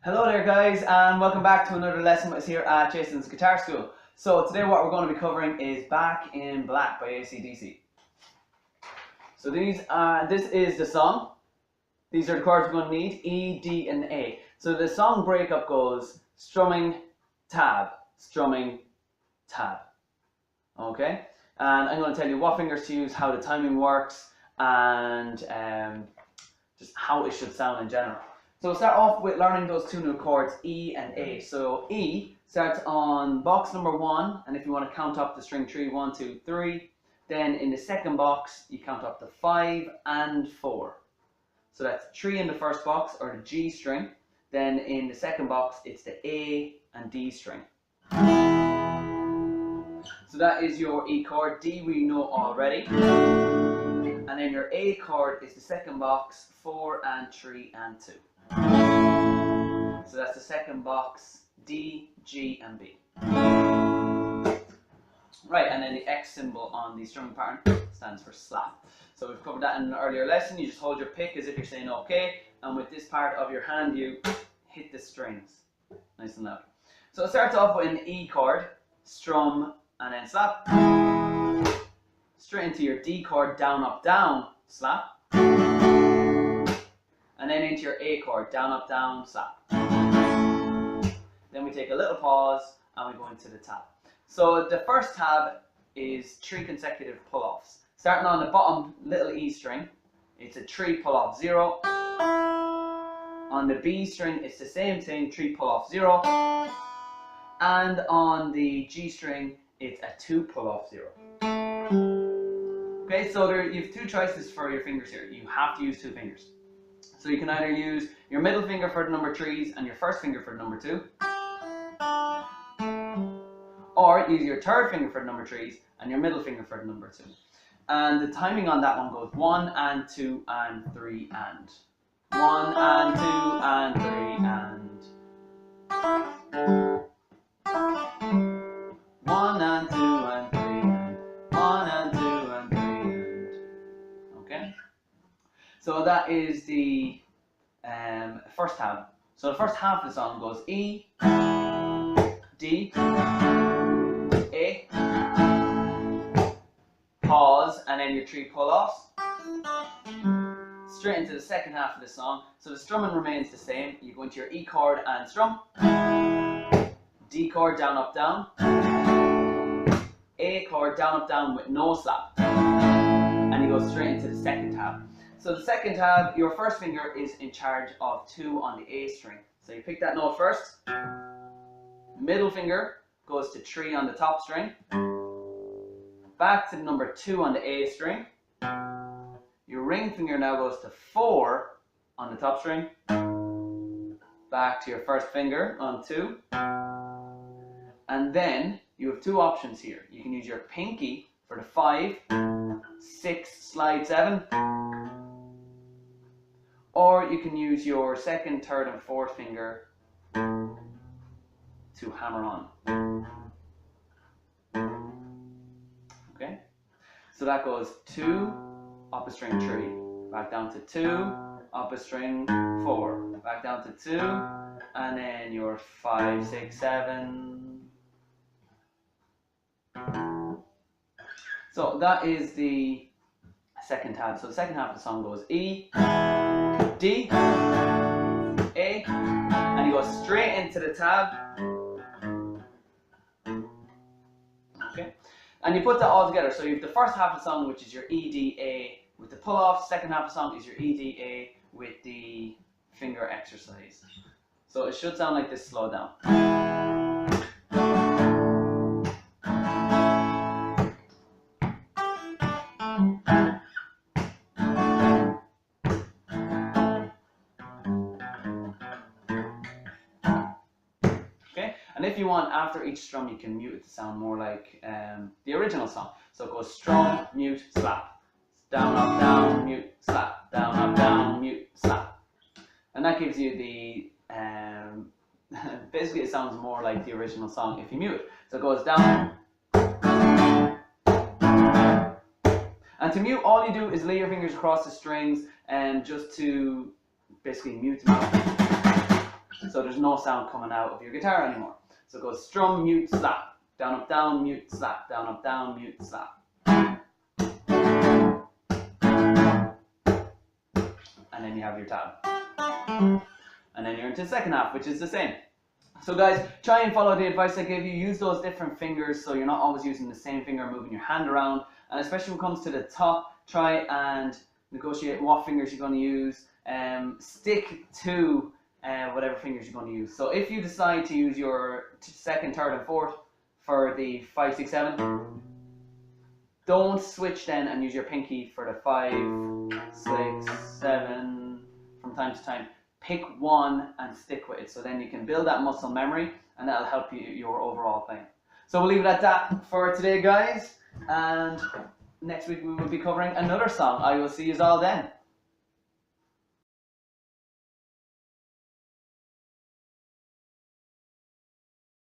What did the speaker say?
Hello there guys, and welcome back to another lesson with us here at Jason's Guitar School. So today what we're going to be covering is Back in Black by AC/DC. So this is the song. These are the chords we're going to need, E, D and A. So the song breakup goes strumming, tab, strumming, tab. Okay? And I'm going to tell you what fingers to use, how the timing works, and just how it should sound in general. So we'll start off with learning those two new chords, E and A. So E starts on box number 1, and if you want to count up the string tree, 1, 2, 3, then in the second box you count up to 5 and 4. So that's 3 in the first box, or the G string. Then in the second box it's the A and D string. So that is your E chord. D we know already. And then your A chord is the second box, 4 and 3 and 2. So that's the second box, D, G and B. Right, and then the X symbol on the strumming pattern stands for slap. So we've covered that in an earlier lesson. You just hold your pick as if you're saying okay, and with this part of your hand you hit the strings. Nice and loud. So it starts off with an E chord, strum, and then slap. Straight into your D chord, down, up, down, slap. And then into your A chord, down, up, down, slap. Then we take a little pause and we go into the tab. So the first tab is 3 consecutive pull-offs. Starting on the bottom little E string, it's a 3 pull-off 0. On the B string, it's the same thing, 3 pull-off 0. And on the G string, it's a 2 pull-off 0. Okay, so you have 2 choices for your fingers here. You have to use 2 fingers. So you can either use your middle finger for the number 3s and your first finger for the number 2. Or use your third finger for the number 3s and your middle finger for the number 2. And the timing on that one goes 1 and 2 and 3 and. 1 and 2 and 3 and. 1 and 2 and 3 and. 1 and 2 and 3 and. Okay? So that is the first tab. So the first half of the song goes E, D, A, pause, and then your 3 pull-offs. Straight into the second half of the song. So the strumming remains the same. You go into your E chord and strum. D chord, down, up, down. A chord, down, up, down with no slap. And you go straight into the second tab. So the second tab, your first finger is in charge of 2 on the A string. So you pick that note first. Middle finger goes to 3 on the top string. Back to the number 2 on the A string. Your ring finger now goes to 4 on the top string. Back to your first finger on 2. And then you have 2 options here. You can use your pinky for the 5, 6, slide 7. Or you can use your second, third and fourth finger to hammer on. Okay? So that goes 2, up a string 3, back down to 2, up a string 4, back down to 2, and then your 5, 6, 7. So that is the second tab. So the second half of the song goes E, D, A, and you go straight into the tab. Okay, and you put that all together. So you have the first half of the song, which is your E, D, A with the pull-off. Second half of the song is your E, D, A with the finger exercise. So it should sound like this slowed down. And if you want, after each strum, you can mute it to sound more like the original song. So it goes strum, mute, slap. Down, up, down, mute, slap. Down, up, down, mute, slap. And that gives you the, basically it sounds more like the original song if you mute it. So it goes down. And to mute, all you do is lay your fingers across the strings and just to basically mute them out. So there's no sound coming out of your guitar anymore. So it goes strum, mute, slap, down, mute, slap, down, mute, slap. And then you have your tab. And then you're into the second half, which is the same. So guys, try and follow the advice I gave you. Use those different fingers so you're not always using the same finger, moving your hand around. And especially when it comes to the top, try and negotiate what fingers you're going to use. Stick to whatever fingers you're going to use. So if you decide to use your second, third and fourth for the 5, 6, 7, don't switch then and use your pinky for the 5, 6, 7 from time to time. Pick one and stick with it, so then you can build that muscle memory and that'll help you your overall playing. So we'll leave it at that for today, guys, and next week we will be covering another song. I will see you all then.